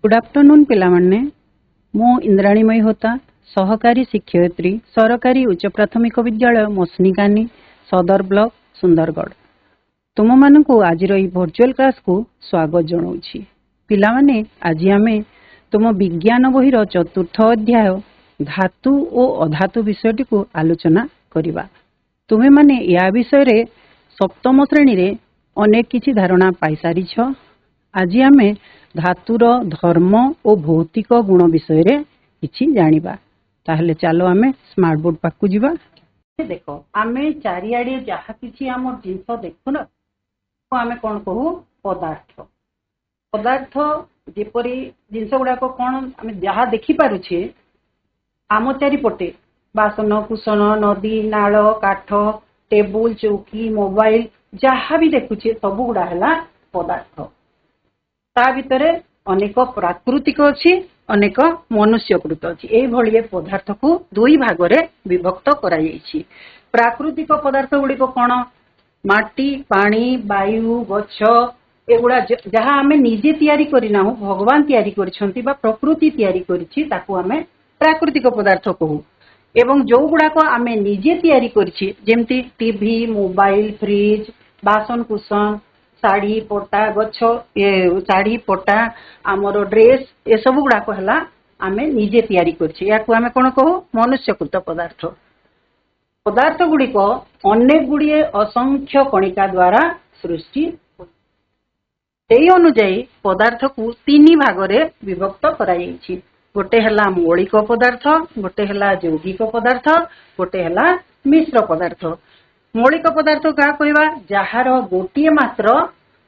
Good afternoon पिलामाने मु इंद्राणीमयी होता सहकारी शिक्षयित्री सरकारी उच्च प्राथमिक विद्यालय मसनिकानी सदर ब्लॉक सुंदरगढ़ तुम मानकु आज वर्चुअल क्लास को स्वागत जनाऊँगी। पिलामाने आज आमे तुम विज्ञान बहिर चतुर्थ अध्याय धातु और अधातु विषयटी को आलोचना करिबा। तुमे माने या विषय रे सप्तम श्रेणी रे अनेक किछि धारणा पाई सारिछ। आज आमे धातुर धर्म और भौतिक गुण विषय रे किछि जानिबा। ताहले चलो आमे स्मार्ट बोर्ड पाकु जिबा। देखो आमे चारिआडे जहा किछि हमर जिंस देखु न तो आमे कोन कहू पदार्थ। पदार्थ जेपरी जिंस गुडा को कोन आमे जहा देखि पारुछे आम चारिपटे बासन कुसन नदी नाल काठ टेबुल चौकी मोबाइल जहा भी देखुछे सब गुडा हला पदार्थ। ता भितरे अनेक प्राकृतिक अच्छी अनेक मनुष्यकृत अच्छी एई भलिए पदार्थ को दुई भाग रे विभक्त करा जायछि। प्राकृतिक पदार्थ गुडी को कोन माटी पानी वायु गछ एगुडा जहा हमें निजे तैयारी करिना भगवान तैयारी करिसंती बा प्रकृति तैयारी करिछि ताकू हमें प्राकृतिक पदार्थ कहू। एवं जो गुडा को आमे निजे तैयारी करिछि जेमती टीवी मोबाइल फ्रिज बासन कुसन साड़ी पटा गछ साड़ी पटा आमर ड्रेस ए सब गुड़ाक है आमे निजे तैयारी करछि। या आमे कोन कहू मनुष्यकृत पदार्थ। पदार्थ गुड़िक अनेक गुड़िए असंख्य कणिका द्वारा सृष्टि एई अनुଯାयी पदार्थ को तीन भाग रे विभक्त करा जायछि। गोटे हला मौलिक पदार्थ गोटे हला यौगिक पदार्थ गोटे हला मिश्र पदार्थ। मौलिक पदार्थ क्या कहवा जार गोटे मात्र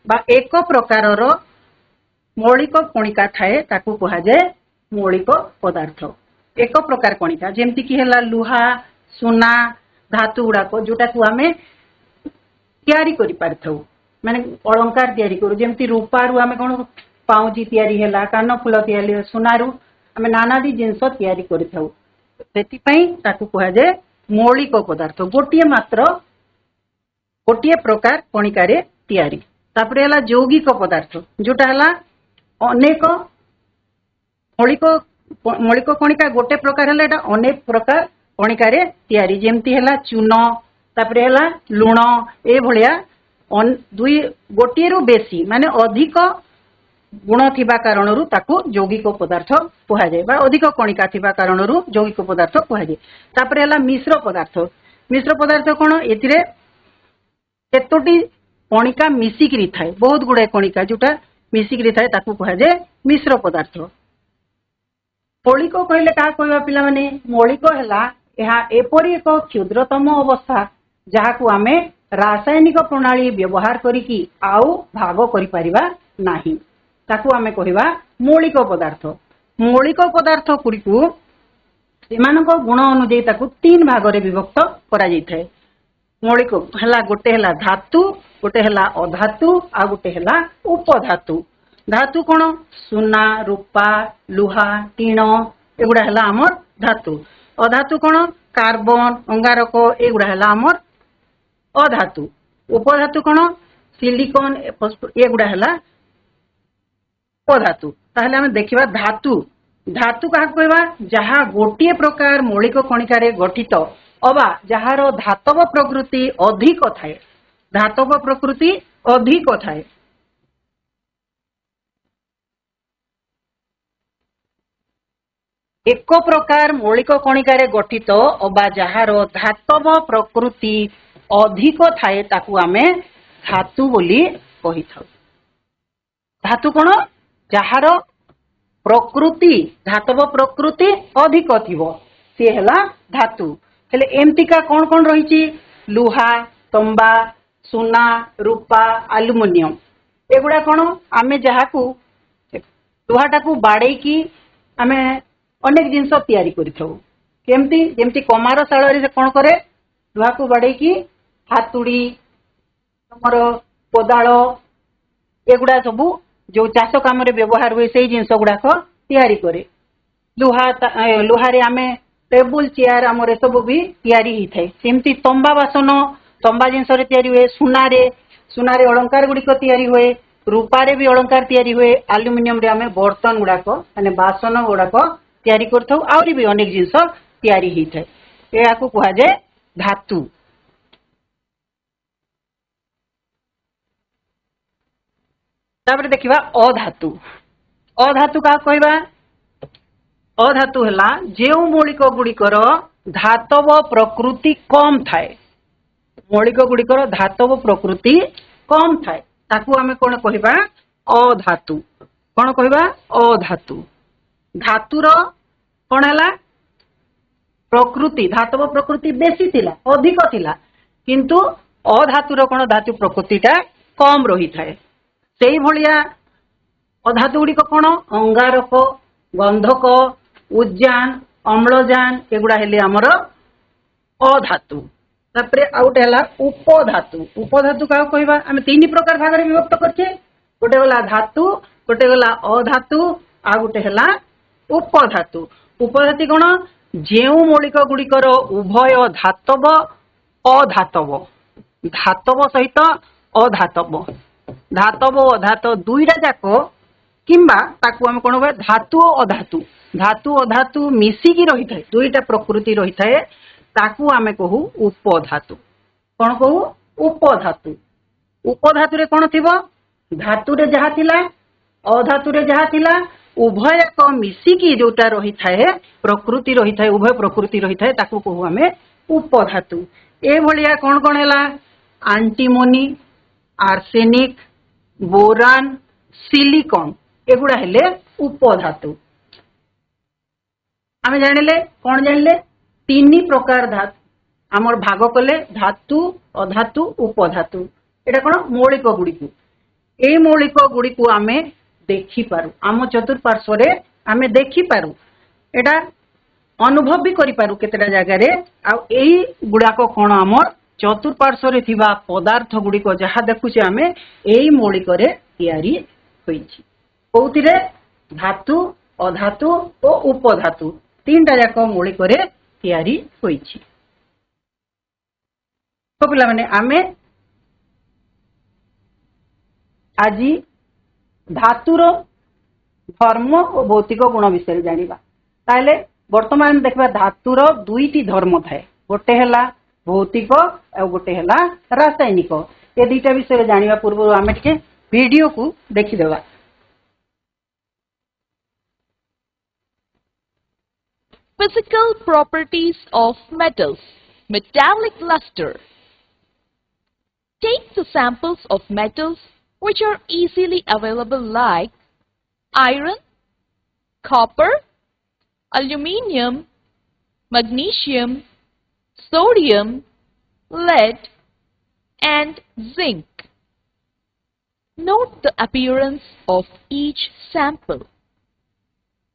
बा एक प्रकार मौलिक कणिका थाए ताकू कहा जाए मौलिक पदार्थ। एक प्रकार कणिका जेमती कि हला लुहा सुना धातु गुड़ाक जोटा को आमे तैयारी करि पारथौ माने अलंकार तैयारी करू जेमती रूपारू आमे कोन पाउजी तैयारी हला कान फूल तैयारी सुनारू आमे नानादी जिंस तैयारी करिथौ सेति पई ताकू कहा जाए मौलिक पदार्थ गोटे मात्र गोटे प्रकार कणिका रे तैयारी। तापरे हला यौगिक पदार्थ जोटा हला अनेक मौलिक कणिका गोटे प्रकार हला एटा अनेक प्रकार कणिका रे तैयारी जेमती हला चून तापरे हला लूण ए भलिया दुई गोटे रु बेसी माने अधिक गुण थिबा कारणरू ताकू यौगिक पदार्थ कहा जाय बा अधिक कणिका थिबा कारणरू यौगिक पदार्थ कहा जाय। तापरे हला मिश्र पदार्थ कोन एतिरे केतोटी कणिका मिसिकी थाए बहुत गुड़ाए कणिका जोटा मिसिकी थाए ताकू कहा जाए मिश्र पदार्थ। मौलिक कहले क्या कहवा पिला माने मौलिक हला एहा एपरि एक क्षुद्रतम अवस्था जहाकू आमे रासायनिक प्रणाली व्यवहार करिकी आउ भाग करि परिबा नाही ताकू आमे कहवा मौलिक पदार्थ। मौलिक पदार्थ गुड़िकू सेमानक गुण अनुଯାयी ताकू तीन भाग रे विभक्त करा जायथाय। मौलिक हला गोटे हला धातु गोटे हला अधातु आ गोटे हला उपधातु। धातु कोन सुना रूपा लुहा टीण एगुडा हला हमर धातु। अधातु कोन कार्बन अंगारक एगुडा हला हमर अधातु। उपधातु कोन सिलिकॉन एगुडा हला उपधातु। ताहले हम देखिबा धातु धातु का कहवा जहा गोटे प्रकार मौलिक कणिका रे गठित अबा जहार धातव प्रकृति अधिक थाए धातव प्रकृति अधिक थाए। एक प्रकार मौलिक कणिका रे गठित अबा जहार धातव प्रकृति अधिक थाए ताकू आमे धातु बोली कहि थाउ। धातु कोन जहार प्रकृति धातव प्रकृति अधिक थिबो से हला धातु। हेले एमतिका कौन कौन रही लुहा तंबा सुना रूपा आलुमिनियम एगुड़ा कौन आमे जहाकू लुहाटा को बाड़े की आमे अनेक जिनस तैयारी करिथौ केमती जेमती कमार शाल रे कौन करे लुहा को बाड़े की हातुड़ी तमर कोदाल एगुड़ा सबू जो चाष काम रे व्यवहार हुए से जिनस गुड़ाक तैयारी करे। लुहारे आमे टेबुल चेयर आमर सब भी तैयारी ही थाए। सेमती तंबा बासन तंबा जिनस तैयारी हुए सुनारे अलंकार गुड़िक तैयारी हुए रूपारे भी अलंकार तैयारी हुए एल्युमिनियम रे आमे बर्तन गुड़ाक माने बासन गुड़ाक तैयारी करथौ आउरी भी अनेक जिंस तैयारी ही थाए एया को कहा जाए धातु। तापर देखिबा अधातु। अधातु का कहबा अधातु हला जेउ मौलिक गुड़िकर धातव प्रकृति कम थाए मौलिक गुड़िकर धातव प्रकृति कम थाए ताकू आमे कोन कहबा अधातु। कोन कहबा अधातु। धातुर कोन हला प्रकृति धातव प्रकृति बेसी थिला अधिक थिला किंतु अधातुर कोन धातु प्रकृतिटा कम रही थाए सेही भलिया अधातु गुड़िक कोन अंगारक गंधक उद्यान अम्लजान एगुड़ा हेले हमर अधातु। तापरे आउट हला उपधातु। उपधातु का कहबा आमे तीन प्रकार भाग रे विभक्त करछे गोटे हला धातु गोटे हला अधातु आ गोटे हला उपधातु। उपधातु कोन जेउ मौलिक गुड़िकर उभय धातव अधातव धातव सहित अधातव धातव अधातव दुईटा जाक किंबा ताकू आमे कोन धातु अधातु धातु अधातु मिसिकी रही थाए दुईटा प्रकृति रही थाए ताकू आमे कहू उपधातु। कोन कहू उपधातु। उपधातु रे कोन थिबो धातु रे जहा थिला अधातु रे जहा थिला उभय को मिसिकी जोटा रही थाए प्रकृति रही थाए उभय प्रकृति रही थाए ताकू कहू आमे उपधातु। ए भलिया कोन कोन हैला एंटीमोनी आर्सेनिक बोरान सिलिकॉन एगुड़ा हेले उपधातु। आमे जानिले कोन जानिले तीन प्रकार धातु आमर भाग कले धातु अधातु उपधातु एटा कोन मौलिक गुड़िकु ए मौलिक गुड़िकु आमे देखि पारु आम चतुर्पार्श्व रे आमे देखि पारु एटा अनुभव भी करि पारु केतेटा जगह रे आ एई गुड़ाक कोन आमर चतुर्पार्श्व रे थिबा पदार्थ गुड़िक जहा देखुचे आमे एई मौलिक रे तैयारी होईछि कोउतिरे धातु अधातु और उपधातु तीनटा जाक मौलिक रे तैयारी होईछि। तो पिला माने आमे आजी धातुर धर्म और भौतिक गुण विषय जानिबा ताले वर्तमान देखबा धातुर दुईटी धर्म थाए गोटे हला भौतिक और गोटे हला रासायनिक ए दुईटा विषय जानिबा पूर्व आमे टिके वीडियो को देखि देबा। Physical properties of metals. Metallic luster. Take the samples of metals which are easily available like iron, copper, aluminium, magnesium, sodium, lead, and zinc. Note the appearance of each sample.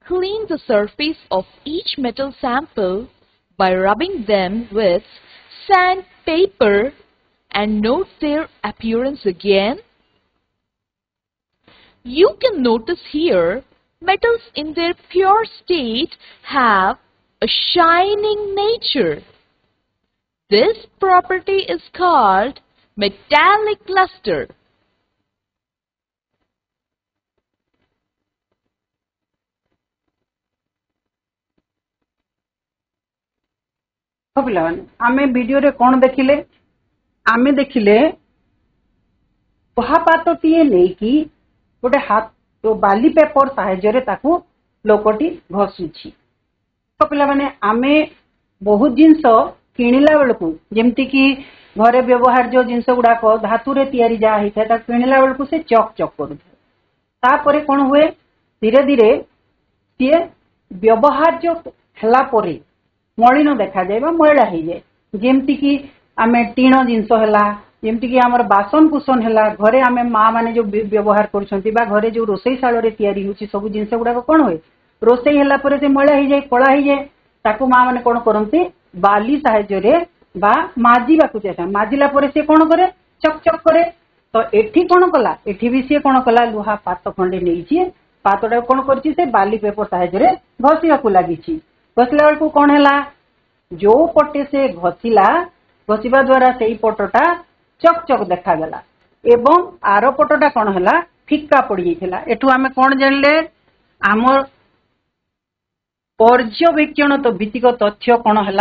Clean the surface of each metal sample by rubbing them with sandpaper and note their appearance again. You can notice here metals in their pure state have a shining nature. This property is called metallic luster. आमे video रे कौन देखिले आमे देखिले पहापातटीए नेकी गोटे हाथ तो बाली पेपर साहाय्य रे ताकू लोकटी घसुची। तो पिला माने आमे बहुत जिंस किनिला बेलकू जेमती कि घरे व्यवहार जो जिंस गुड़ाक धातु रे तैयारी जा ही था किनिला बेलकू से चक चक करू तापरे कोन हुए धीरे धीरे सी व्यवहार जो हला परे मलिन देखा जाए मैला हो जाए जेमती कि आमे टीण जिनस है जेमती कि आमर बासन कुसन है घरे आमे माँ माने जो व्यवहार कर घरे जो रोसई शाल तैयारी होची सब जिनस गुड़ाक कौन हुए रोसई है से मैला हो जाए कला हो जाए ताकू माँ मैंने कौन करती बाली साहाय्य बा माजिबा को चेष्टा माजिला से कौन करे चक चक करे। तो एठी कौन कला एठी भी सी कौन कला लुहा पात खंडे नहीं पातटा कौन कर बाली पेपर साहाय्य घसीवा लगी घसला बेलू कौन है जो पटे से घसीला घसीवा द्वारा से पटटा चक चक देखागला एवं आर पटटा कौन है फिका पड़ जाइथिला एठू आमे कोन जानले आमर पर्यवेक्षण तो भित्तिक तथ्य कौन है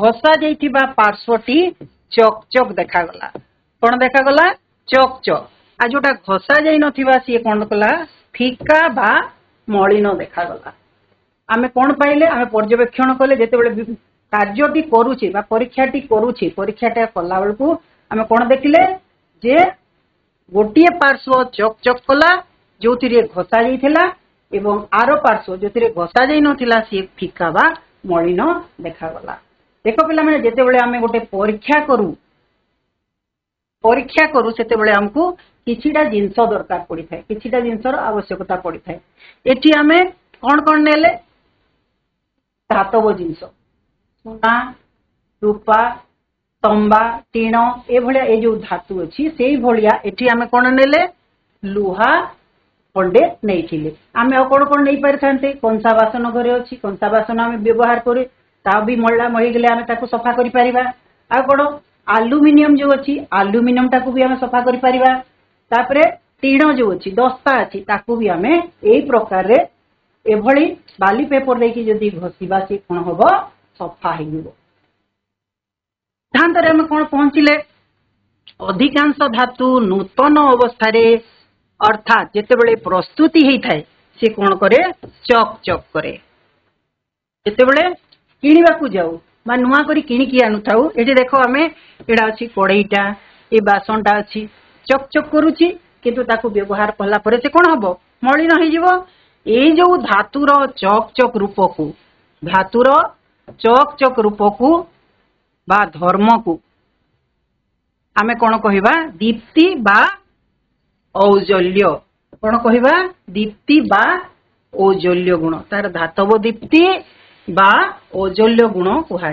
घसा जाइथिबा पार्श्वटी चक चक देखागला कौन देखागला चक चक आ जोटा घसा जाई नथिबा सी कौन कला फिका बा मलिन देखागला आमे कौन पाइले आमे पर्यवेक्षण कले जेतेबेले कार्यटी करूची बा परीक्षाटी करूची परीक्षाटा कला बेलकू आमे कौन देखिले जे गोटे पार्श्व चक चक कला जोथिरे घसा जाइथिला एवं आर पार्श्व जो घसा जाई नथिला सी फिका बा मलिन देखागला देख पिला माने जेतेबेले आमे गोटे परीक्षा करू सेतेबेले हमकू किछिटा जिंस दरकार पड़ी थाए किछिटा जिंसर आवश्यकता पड़ी थाए एठी आमे कोन कोन नेले धातव जिंस सोना रूपा तंबा टीण ए भलिया ए जो धातु अछि सेई भलिया एठी आमे कोन नेले लुहा खंडे नहीं आमे कौन कौन नहीं पारि थांते कंसा बासन घरे अच्छी कंसा बासन आमे व्यवहार करे ता भी मळला मळी गेले आमे ताको सफा करि परिबा आ कोन एल्युमिनियम जो अच्छी एल्युमिनियम ताको भी आमे सफा करि परिबा तापरे टीण जो अच्छी दस्ता अच्छी ताको भी आमे एई प्रकार रे एभली बाली पेपर देकी जदी घसीबा से कोन होबो सफा हेइबो धांतरे आमे कोन पहुंचिले अधिकांश धातु नूतन अवस्था रे अर्थात जेतेबेले प्रस्तुति हेई थाए से कोन करे चक चक करे जेतेबेले किनिबाकू जाऊ बा नुआ करी किनिकी आनु थाउ एठी देखो आमे एडा अछि कड़ईटा ए बासनटा अछि चक चक करूची किंतु ताकू व्यवहार कला परे से कोन हबो मलिन होई जिवो ए जो धातुर चक चक रूपकू बा धर्मकू आमे कोन कहिबा दीप्ति बा औजल्य कौन कहवा दीप्ति बा औजल्य गुण तार धातव दीप्ति बा औजल्य गुण कह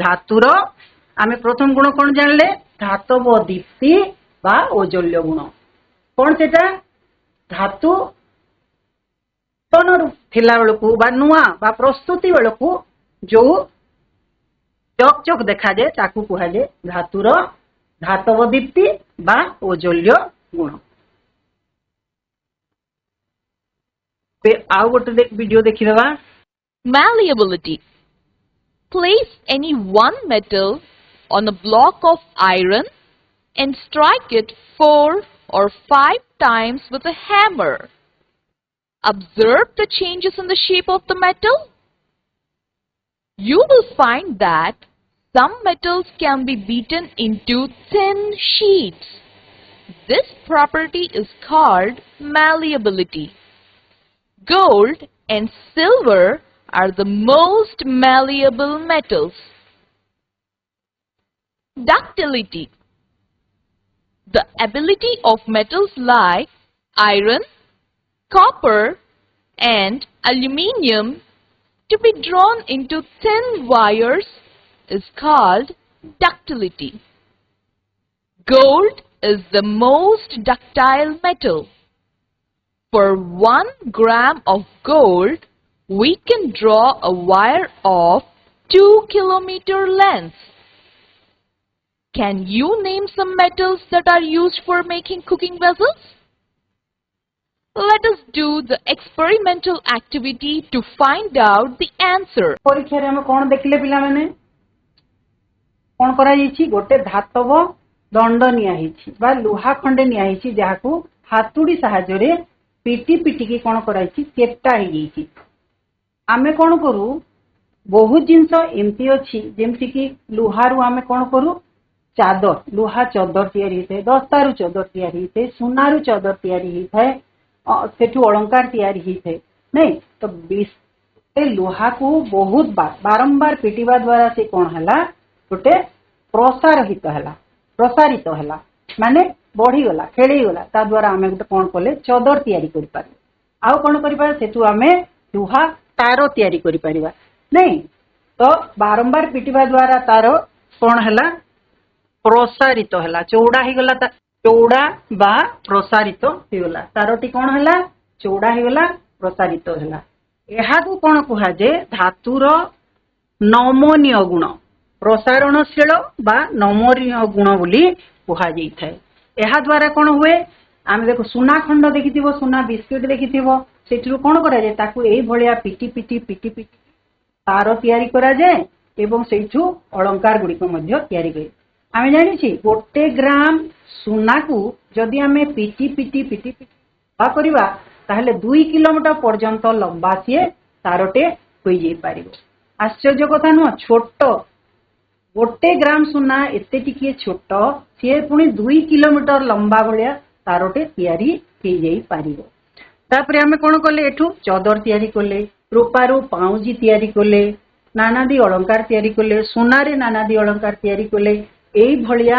धातुर आमे प्रथम गुण कौन जानले धातव दीप्ति बा औजल्य गुण कौन सेटा धातु तन थिला बेलकू बा नुआ बा प्रस्तुति बेलकू जो चक चक देखा जाए ताकू कह जाए धातुर धातव दीप्ति बा औजल्य गुण आउ गोटे वीडियो देखी देवा Malleability. Place any one metal on a block of iron and strike it 4 or 5 times with a hammer. Observe the changes in the shape of the metal. You will find that some metals can be beaten into thin sheets. This property is called malleability. Gold and silver are the most malleable metals. Ductility. The ability of metals like iron, copper, and aluminium to be drawn into thin wires is called ductility. Gold is the most ductile metal. For 1 gram of gold, we can draw a wire of 2 kilometer length. Can you name some metals that are used for making cooking vessels? Let us do the experimental activity to find out the answer. परीक्षा रे हम कोन देखले पिला माने कोन करा जाईची गोटे धातव दंड निया हिची बा लोहा खंडे निया हिची जाहाकू हातुडी सहायता रे पिटी पिटी की कोन कराइची चेप्टा ही गईची आमे कोन करू बहुत जिंस एमती अछि जेमती की लोहारू आमे कोन करू चादर लोहा चादर तैयारी होते दस्तारू चादर तैयारी होते सुनारू चादर तैयारी होते सेठू अलंकार तैयारी होते नहीं तो लोहा को बहुत बारंबार पिटिबा द्वारा से कोन हला गोटे प्रसारित हला माने बढ़ी गला खेली गला ता द्वारा आमे गोटे कोन कले चादर तैयारी करि पारे आउ कोन करि पारे सेठू आमे लोहा तार तैयारी करि परिबा नहीं तो बारंबार पिटिबा द्वारा तार कोन हला प्रसारित हला चौड़ा ही गला चौड़ा बा प्रसारित ही गला तारटी कोन हला चौड़ा ही गला प्रसारित हला एहा को कोन कुहा जे धातुर नमनीय गुण प्रसारणशील बा नमनीय गुण बोली कुहा जाई थाए एहा द्वारा कोन हुए आमे देखो सुना खंड देखिथिबो सुना बिस्किट देखिथिबो सेठिरु कोन करा जाय ताकू एई भलिया पिटी पिटी पिटी पिटी तार तयारी करा जाय एवं सेठु अलंकार गुडी को मध्य तयारी करै आमे जानि छी 1 ग्राम सुना को जदि आमे पिटी पिटी पिटी पिटी बा करबा ताहले 2 किलोमीटर पर्यंत लंबा से तारटे होई जाई पारिबो आश्चर्य कथा न छोट 1 ग्राम सुना एते टिके छोट से पुनी 2 किलोमीटर लंबा भलिया तारटे तयारी होई जाई पारिबो तापरे आमे कोन करले एठु चदर तयारी करले रूपारू पाउजी तयारी करले नानादी अलंकार तयारी करले सुनारे नानादी अलंकार तयारी करले एई भलिया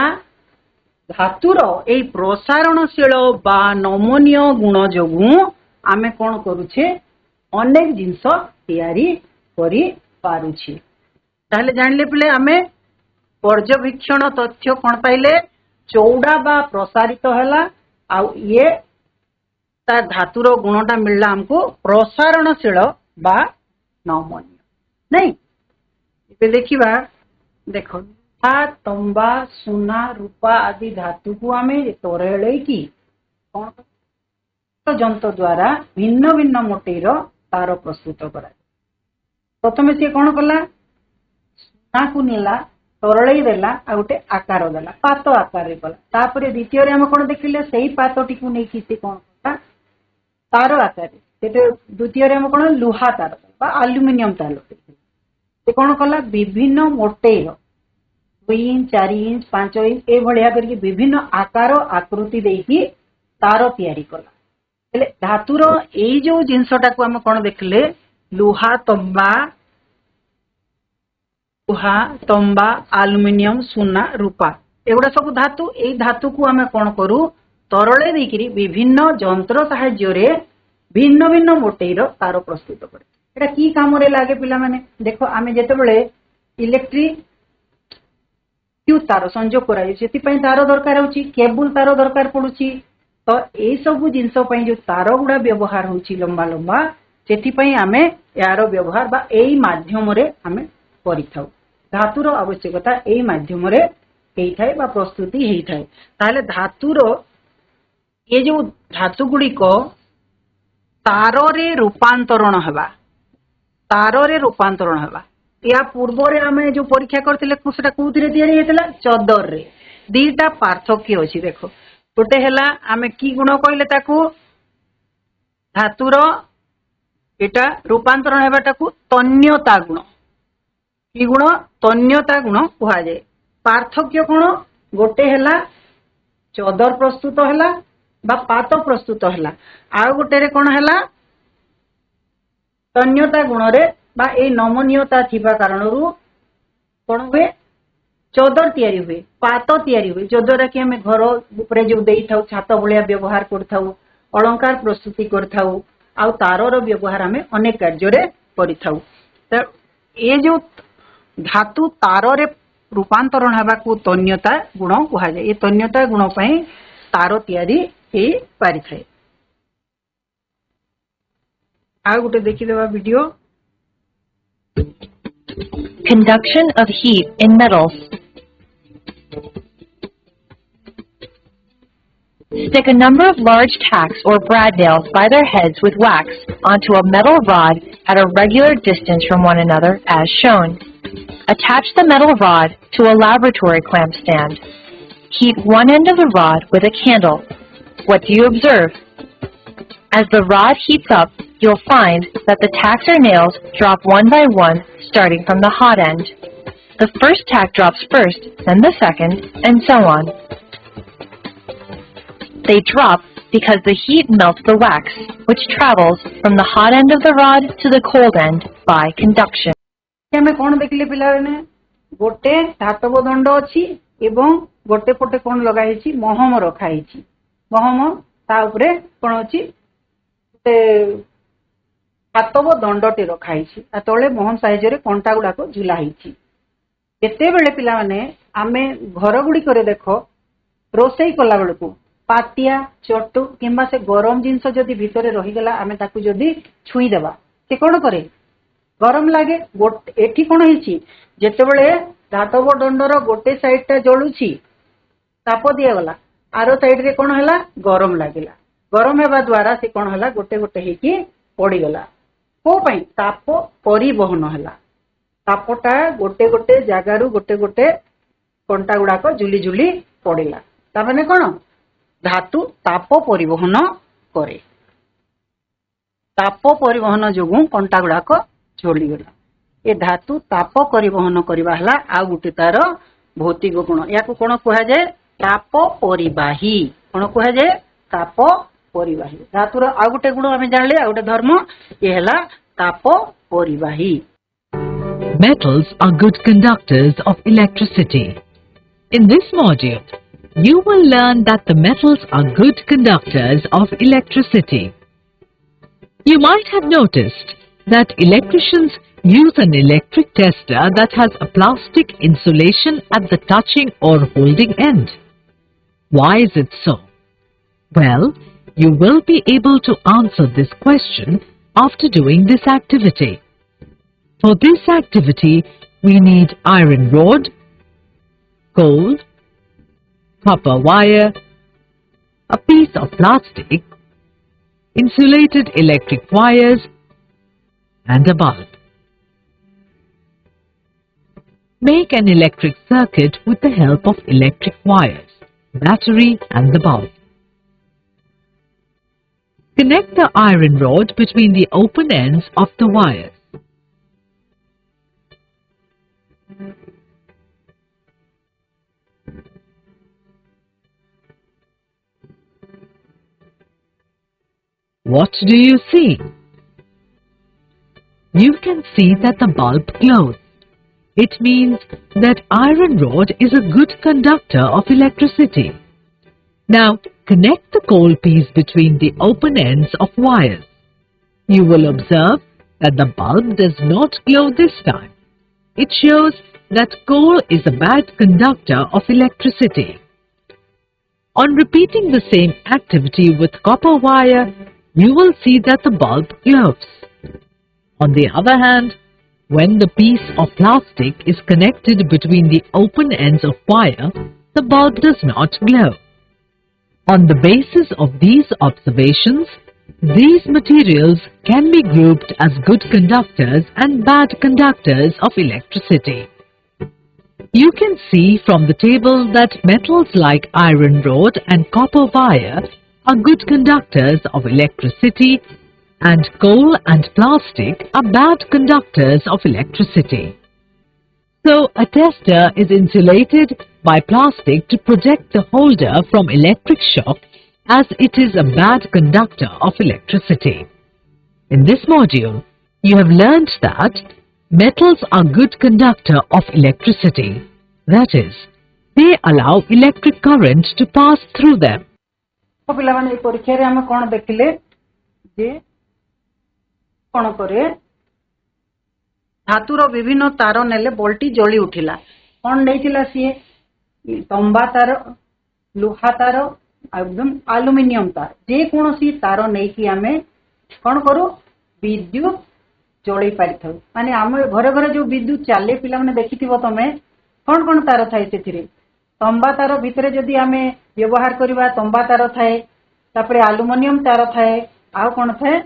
धातुर एई प्रसारणशील बा नमनीय गुण जोगु आमे कोन करूछे अनेक जिंस तयारी करी पारुछे ताहले जानले पिले आमे पर्यवेक्षण तथ्य कोन पाइले चौड़ा बा प्रसारित हला आ ये ता धातुर गुणटा मिलला हमको प्रसारणशील बा नमनीय नहीं इबे देखिबा देखो तंबा सुना रूपा आदि धातु को आमे तोरेले की कोन तो जंत्र द्वारा भिन्न भिन्न मोटेर तार प्रस्तुत करा प्रथमे से कोन कला सुना को नेला तोरळई देला आ गोटे आकार देला पात आकार रे कला तापरे द्वितीय रे हम कोन देखिले सेही पातटी को नै कि से कोन कला तार आकार रे द्वितीय रे हम कोन लुहा तार बा एल्युमिनियम तार से कोन कला विभिन्न मोटेर 2 इंच 4 इंच 5 इंच ए भलिया करके विभिन्न आकार आकृति देकी तार तयारी कला हेले धातुर एई जो जिंसटा को हम कोन देखले लुहा तंबा एल्युमिनियम सुना रूपा एगुडा सब धातु एई धातु को हम कोन करू तरळे देकिरी विभिन्न जंत्र सहाय्य रे भिन्न भिन्न मोटेर तार प्रस्तुत करे एटा की काम रे लागे पिला माने देखो आमे जेतेबेले इलेक्ट्रिक क्यू तार संजोग करा जेति पई तार दरकार होची केबल तार दरकार पडुची तो ए सब जिंस पई जो तार गुडा व्यवहार होची लंबा लंबा जेति पई आमे यार व्यवहार बा एई माध्यम रे आमे करिथाउ धातुर आवश्यकता एई माध्यम रे हेई थाए बा प्रस्तुति हेई थाए ताले धातुर ए जो धातु गुडी को तार रे रूपांतरण हेबा या पूर्व रे हमें जो परीक्षा करथिले कुसटा कोथिरे तयारी हेतला चदर रे दीटा पार्थक्य अछि देखो गोटे हला हमें की गुण कहले ताकू धातुर एटा रूपांतरण हेबाटा को तन्यता गुण की गुण तन्यता गुण कहा जाय पार्थक्य कोन गोटे हला चदर प्रस्तुत हला बा पात प्रस्तुत हला आ गोटे रे कोन हला तन्यता गुण रे बा ए नमनीयता थिबा कारणरू कोन हुए चदर तयारी हुए पात तयारी हुए जद्वारा कि हमें घर ऊपर जो देई थाउ छात भलिया व्यवहार करथाउ अलंकार प्रस्तुति करथाउ आ तारर व्यवहार हमें अनेक कार्य रे करिथाउ त ए जो धातु तार रे रूपांतरण हेबा को तन्यता गुण कहा जाय ए तन्यता गुण पई तार तयारी हे पारिथाय आ गुटे देखि देबा video Conduction of heat in metals. Stick a number of large tacks or brad nails by their heads with wax onto a metal rod at a regular distance from one another as shown. Attach the metal rod to a laboratory clamp stand. Heat one end of the rod with a candle. What do you observe? As the rod heats up, you'll find that the tacks or nails drop one by one, starting from the hot end. The first tack drops first, then the second, and so on. They drop because the heat melts the wax, which travels from the hot end of the rod to the cold end by conduction. हमें कोन देखले पिलाने गोटे धातव दंड अछि एवं गोटे पटे कोन लगा हेछि महम रखा हेछि महम ता ऊपरे कोन अछि धातव दंडटे रखा हेछि आ तळे महम साइज रे कंटा गुडा को झुला हेछि केते बेले पिला माने आमे घर गुडी करे देखो रोसई कला बेले को पातिया चटू किंबा से गरम जिंस जदी भितरे रही गला आमे ताकू जदी छुई देबा से कोन करे गरम लागे एठी कोन हेछि जेते बेले धातव दंडर गोटे साइड ता जळुछि ताप दिया गला आरो साइड रे कोन हला गरम लागिला गरम हेबा द्वारा से कोन हला गोटे गोटे हेकी पड़ी गला को पई ताप परिवहन हला तापटा गोटे गोटे जागारू गोटे गोटे कंटा गुडा को झुली झुली पड़िला ता माने कोन धातु ताप परिवहन करे ताप परिवहन जोगु कंटा गुडा को झोली गला ए धातु ताप परिवहन करबा हला आ गुटे तार भौतिक गुण याको कोन कहै जाय ताप परिवाही कोन कहै जाय ताप परिवाही धातुर आ गुटे गुण हम जानले आ गुटे धर्म ए हला ताप परिवाही Metals are good conductors of electricity. In this module, you will learn that the metals are good conductors of electricity. You might have noticed that electricians use an electric tester that has a plastic insulation at the touching or holding end. Why is it so? Well, you will be able to answer this question after doing this activity. For this activity, we need iron rod, coal, copper wire, a piece of plastic, insulated electric wires, and a bulb. Make an electric circuit with the help of electric wires, battery, and the bulb. Connect the iron rod between the open ends of the wires. What do you see? You can see that the bulb glows. It means that iron rod is a good conductor of electricity. Now, connect the coal piece between the open ends of wires. You will observe that the bulb does not glow this time. It shows that coal is a bad conductor of electricity. On repeating the same activity with copper wire, you will see that the bulb glows. On the other hand, when the piece of plastic is connected between the open ends of wire, the bulb does not glow. On the basis of these observations, these materials can be grouped as good conductors and bad conductors of electricity. You can see from the table that metals like iron rod and copper wire are good conductors of electricity, and coal and plastic are bad conductors of electricity. So, a tester is insulated by plastic to protect the holder from electric shock, as it is a bad conductor of electricity. In this module, you have learnt that metals are good conductor of electricity. That is, they allow electric current to pass through them. तो पिला माने ए परीक्षा रे हम कोन देखिले जे कोन करे धातुर विभिन्न तार नेले बोल्टी जळी उठिला कोन नेथिला सी तंबा तार लोहा तार एकदम एल्युमिनियम तार जे कोनोसी तार नै कि हमें कोन करू विद्युत जळी पारिथौ माने हम घरे घरे जो विद्युत चाले पिला माने देखिथिबो तमे कोन कोन तार थाई सेथिरे तंबा तार भितरे जदि हमें व्यवहार करबा तंबा तार थाए तापरे एल्युमिनियम तार थाए आ कोन थाए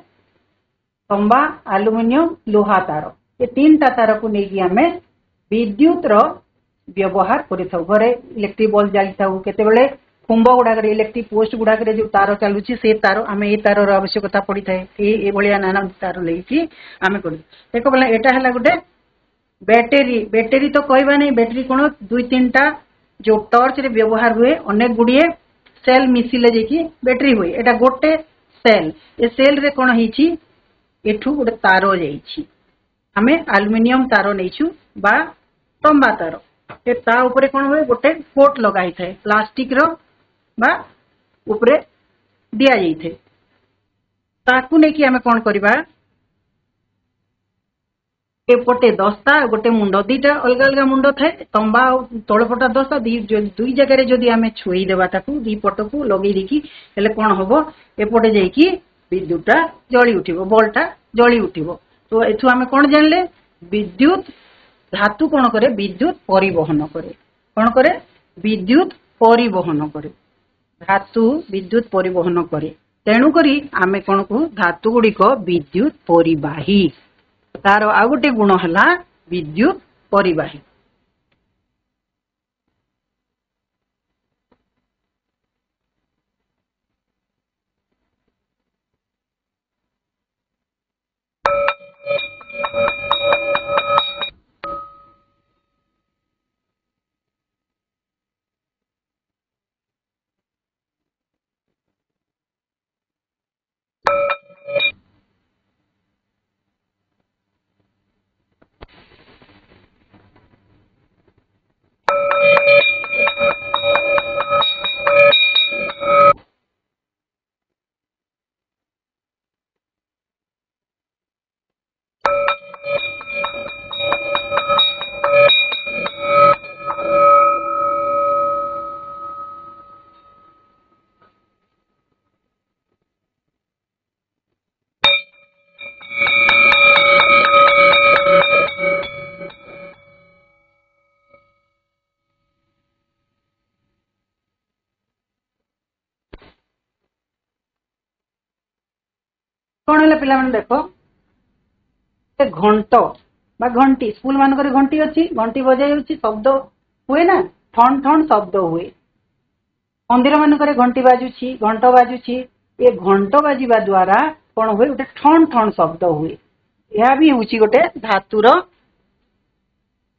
तंबा एल्युमिनियम लोहा तार ये तीनटा तार को नेकी हमें विद्युत रो व्यवहार करिथौ घरे इलेक्ट्रिक बल्ब जालिथौ केतेबेले कुंभ गुडाक इलेक्ट्रिक पोस्ट गुडाक जो तार चलुची से तार आम ए तार आवश्यकता पड़ी थाए ये भाया नाना तार लेकिन आम कर देख बोला एटा है गोटे बैटेरी बैटेरी तो कहवा नहीं बैटेरी कौन दुई तीन टा जो टर्च रे व्यवहार हुए अनेक गुड़िए सेल मिसिले जे बैटेरी हुए एटा गोटे सेल ए सेल रे कौन होइछि एठू गोटे तार जाइछि आमे एल्युमिनियम तार नैछु बा तंबा तार ए ता ऊपर कौन हुए गोटे कोट लगाई थाए प्लास्टिक रो बा ऊपर दिया जाइथे ताकू नै कि आमे कोन करबा एपटे दस्ता गोटे मुंड दीटा अलग अलग मुंड थाए तंबा तलपटा दस्ता दुई जगह जदि आमे छुई देबा ताकू दी पटकू लगे देखी हेले कोन होबो एपटे जाइकी विद्युतटा जळी उठिबो बल्बटा जळी उठिबो तो एथु आमे कोन जानले विद्युत धातु कोन करे विद्युत परिवहन करे कोन करे विद्युत परिवहन करे धातु विद्युत परिवहन करे तेणु करी आमे कोन को धातु गुडी को विद्युत परिवाही तार आ गोटे गुण हला विद्युत परिवाही। कौन है पिला माने देखो घंट बा घंटी स्कूल मानक घंटी अच्छी घंटी बजाई होची शब्द हुए ना ठन ठन शब्द हुए मंदिर मानक घंटी बाजुची घंट बाजुची ये घंट बाजिबा द्वारा कौन हुए गोटे ठन ठन शब्द हुए यह भी होची गोटे धातुर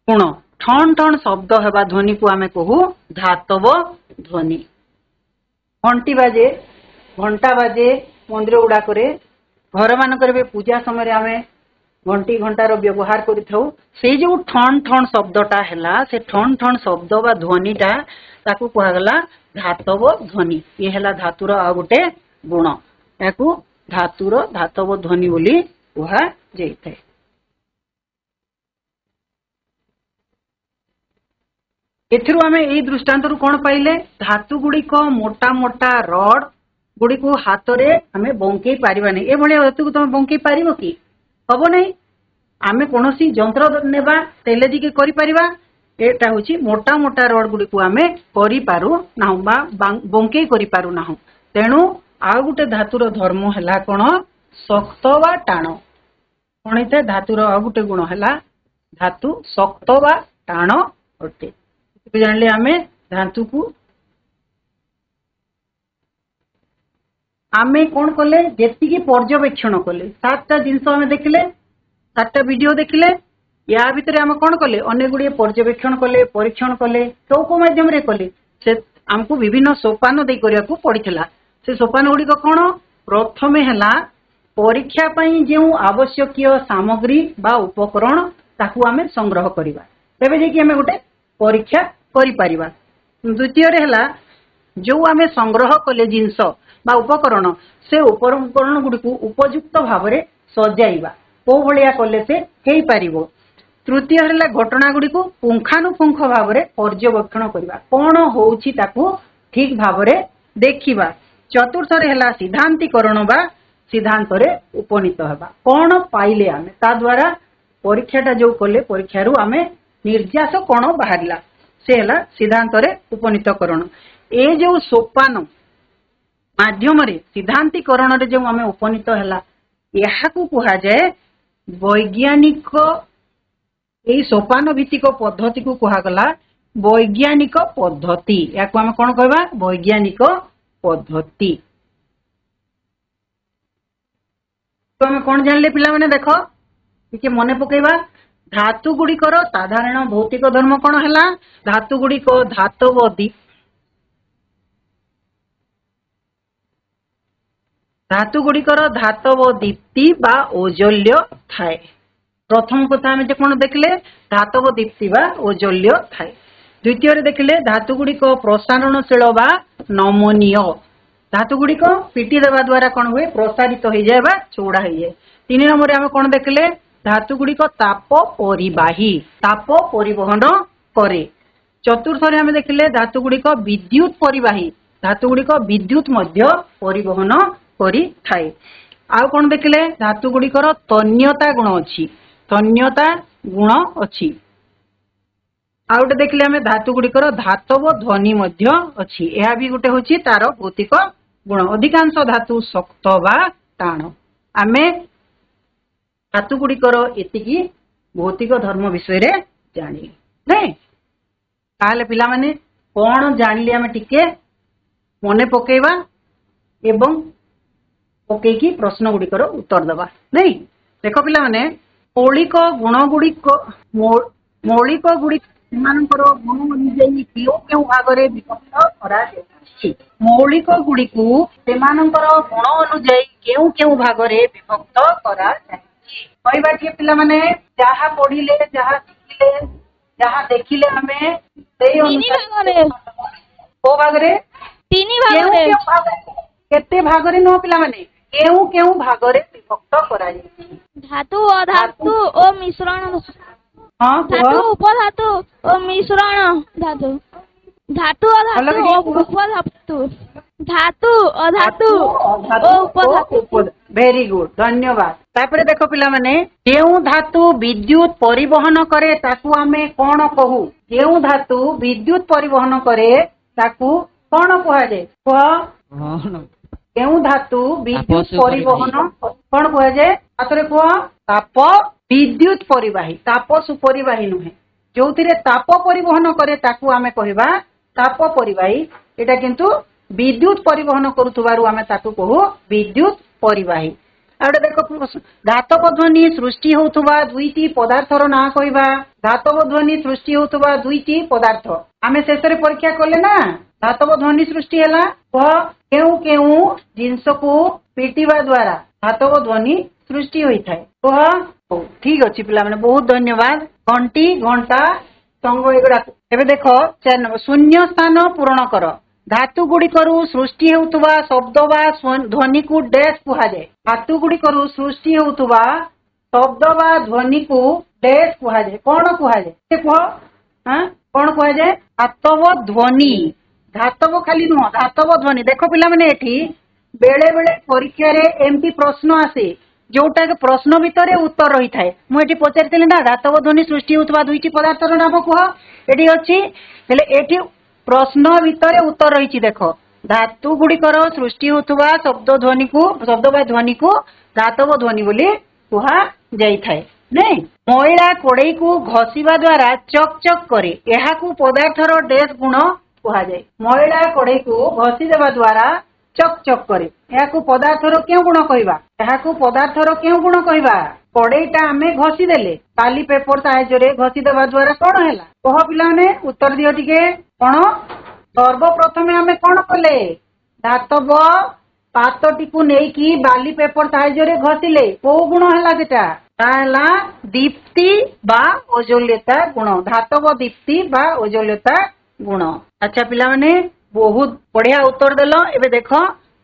गुण ठन ठन शब्द हेबा ध्वनि को आमे कहू धातव ध्वनि। घंटी बाजे घंटा बाजे मंदिर गुड़ा करे घर मानक पूजा समय आमे घंटी घंटार व्यवहार करिथौ से जो ठन ठन शब्दटा हैला से ठन ठन शब्द बा ध्वनिटा ताकू कहगला धातव ध्वनि ये हैला धातुर आ गोटे गुण याकू धातुर धातव ध्वनि बोली कहा जाइथाय। एथिरु आमे एई दृष्टांतरु कोन पाइले धातु गुडी को मोटा मोटा रड गुडी को हाथ रे आमे बंकेई पारिबा नै ए भले धातु को तुम बंकेई पारिबो कि हबो नै आमे कोनोसी यंत्र नेबा तेलेदी के करि पारिबा एटा होची मोटा मोटा रड गुडी को आमे करि पारु नाहु बा बंकेई करि पारु नाहु तेनु आ गुटे धातुर धर्म हैला कोन शक्त बा टाण कोन इते धातुर आ गुटे गुण हैला धातु शक्त बा टाण अटे जानले आमे धातु को आमे कौन कले जेतिकी पर्यवेक्षण कले 7टा जिनस आमे देखिले 7टा वीडियो देखिले या भितर आमे कौन कले अनेक गुडी पर्यवेक्षण कले परीक्षण कले को माध्यम रे कले से हमको विभिन्न सोपान दे करिया को पड़िथिला से सोपान गुडी को कोन प्रथमे हला परीक्षा पई जे आवश्यकीय सामग्री बा उपकरण ताकू आमे संग्रह करिबा तबे जे कि आमे गोटे परीक्षा करि परिबा। द्वितीय रे हला जो आमे संग्रह कले जिनस बा उपकरण से उपकरण गुडी को उपयुक्त भाव रे सजाइबा को भलिया कले से हेई पारिबो। तृतीय हला घटना गुडी को पुंखानुपुंख भाव रे पर्यवेक्षण करिबा कोन होउची ताकू ठीक भाव रे देखिबा। चतुर्थ रे हला सिद्धांतीकरण बा सिद्धांत रे उपनीत हेबा कोन पाइले आमे ता द्वारा परीक्षाटा जो कले परीक्षारु आमे निर्यास कोन बाहरला से हला सिद्धांत रे उपनीतकरण ए जो सोपान माध्यम रे सिद्धांतीकरण रे जो आमे उपनीत हला याहाकू कहा जाए वैज्ञानिक ए सोपान भित्तिक पद्धति को कहा गला वैज्ञानिक पद्धति याकू आमे कोन कहबा वैज्ञानिक पद्धति। तो आमे कोन जानले पिला माने देखो टिके मने पकेबा धातु गुड़िकर साधारण भौतिक धर्म कौन है धातु गुड़िक धातव दीप धातु गुड़िकर धातव दीप्ति बा ओजल्य थाए प्रथम कथा आम कौन देखले धातव दीप्ति बा ओजल्य थाए। द्वितीय रे देखले धातु गुड़िक प्रसारणशील बा नमनीय धातु गुड़िक पिटी देवा द्वारा कौन हुए प्रसारित हो जाए बा चौड़ा हो जाए। 3 नंबर आम कौन देखले धातु गुड़िक ताप परिवाही ताप परिवहन करे। चतुर्थ रे आम देखले धातु गुड़िक विद्युत परिवाही धातु गुड़िक विद्युत मध्य परिवहन करि थाए। आउ कौन देखले धातु गुड़िकर तन्यता गुण अच्छी तन्यता गुण अच्छी आ गोटे देखिले आमे धातु गुड़िकर धातव ध्वनि मध्य अछि एहा भी गोटे होछि तार भौतिक गुण अधिकांश धातु शक्त बा टाण आमे धातु गुड़िकर एतिकी भौतिक धर्म विषय रे जानिले नै ताले पिला माने कोन जानिले आमे टिके मने पकेइबा एवं पकेइकी प्रश्न गुड़िकर उत्तर दबा नै देखो पिला माने मौलिक गुण गुड़िक मौलिक गुड़िक ସେମାନଙ୍କର ଗୁଣ ଅନୁଯାୟୀ କେଉଁ କେଉଁ ଭାଗରେ ବିଭକ୍ତ କରାଯାଇଛି ମୌଳିକ ଗୁଡ଼ିକୁ ସେମାନଙ୍କର ଗୁଣ ଅନୁଯାୟୀ କେଉଁ କେଉଁ ଭାଗରେ ବିଭକ୍ତ କରାଯାଇଛି କହିବା ଟିକେ ପିଲାମାନେ ଯାହା ପଢିଲେ ଯାହା ଶିଖିଲେ ଯାହା ଦେଖିଲେ ଆମେ ସେଇ ଅନୁସାରେ କୋଉ ଭାଗରେ କେତେ ଭାଗରେ ନୁହଁ ପିଲାମାନେ କେଉଁ କେଉଁ ଭାଗରେ ବିଭକ୍ତ କରାଯାଇଛି ଧାତୁ ଅଧାତୁ ଓ ମିଶ୍ରଣ ହଁ ଧାତୁ ଉପଧାତୁ ଓ ମିଶ୍ରଣ ଧାତୁ ଧାତୁ ଅଧାତୁ ଓ ଉପଧାତୁ ଧାତୁ ଅଧାତୁ ଓ ଉପଧାତୁ ଭେରି ଗୁଡ ଧନ୍ୟବାଦ ତାପରେ ଦେଖ ପିଲାମାନେ କେଉଁ ଧାତୁ ବିଦ୍ୟୁତ ପରିବହନ କରେ ତାକୁ ଆମେ କଣ କହୁ କେଉଁ ଧାତୁ ବିଦ୍ୟୁତ ପରିବହନ କରେ ତାକୁ କଣ କୁହାଯାଏ କୁହ କେଉଁ ଧାତୁ ବିଦ୍ୟୁତ ପରିବହନ କଣ କୁହାଯାଏ ହାତରେ କୁହ ତାପ विद्युत परिवाही ताप सुपरिवाही नुहे जो ताप परिवहन करे ताकू आमे कहवा ताप परिवाही एटा किंतु विद्युत परिवहन करुथुबारु आमे ताकू कहू विद्युत परिवाही आडे देखो धातव ध्वनि सृष्टि होतुबा दुईटी पदार्थर ना कहवा धातव ध्वनि सृष्टि होतुबा दुईटी पदार्थ आमे शेषरे परीक्षा करले ना धातव ध्वनि सृष्टि हैला केउ केउ जिंस को पिटिवा द्वारा धातव ध्वनि सृष्टि होइथाय ठीक अच्छी पिला माने बहुत धन्यवाद घंटी घंटा संग एगुड़ा एबे देखो 4 नंबर शून्य स्थान पूरण कर धातु गुड़िकरू सृष्टि हेउतुबा शब्द बा ध्वनि को डैश कुहा जाए धातु गुड़िकरू सृष्टि हेउतुबा शब्द बा ध्वनि को डैश कुहा जाए कौन कुहा जाए से कह हां कौन कुहा जाए धातव ध्वनि धातव खाली नुह धातव ध्वनि देखो पिला माने एठी बेले बेले परीक्षा रे एमपी प्रश्न आसे जोटा के प्रश्न भितर उत्तर रही थाए मुझे पचारि ना धातव ध्वनि सृष्टि होता दुईटी पदार्थर नाम कह एटी अच्छी एटी प्रश्न भितर उत्तर रही देख धातु गुड़िकर सृष्टि होता शब्द ध्वनि को शब्द बा ध्वनि को धातव ध्वनि बोली कह जाए नहीं मैला कोड़ई को घसीवा द्वारा चक चक करे यह पदार्थर डैश गुण कह जाए मैला कोड़ई को घसी देवा द्वारा चक चक करे यह पदार्थर क्यों गुण कहवा यह पदार्थर क्यों गुण कहवा कड़ईटा आमे घसी देले बाली पेपर साहाय्य घसी देवा द्वारा कौन है कह पिलाने उत्तर दियो टिके कौन सर्वप्रथम आमे कौन कले धातव पातटी को नेकी बाली पेपर साहाय्य घसीले को गुण है सेटा ताला दीप्ति बा ओजोल्यता गुण धातव दीप्ति बा ओजोल्यता गुण अच्छा पिला माने बहुत बढ़िया उत्तर देल एबे देख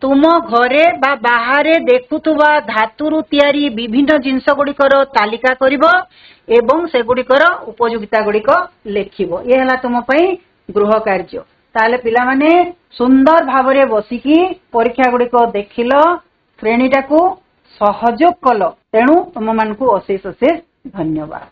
तुम घरे बा बाहरे देखुथुबा धातुरु तैयारी विभिन्न जिनस गुड़िकर तालिका करिवो एवं से गुड़िकर उपयोगिता गुड़िक लेखिवो ये हला तुम पई गृह कार्य ताले पिला माने सुंदर भावरे बसिकी परीक्षा गुड़िक देखिलो श्रेणीटा को सहयोग कल तेणु तुम मानकु अशेष अशेष धन्यवाद।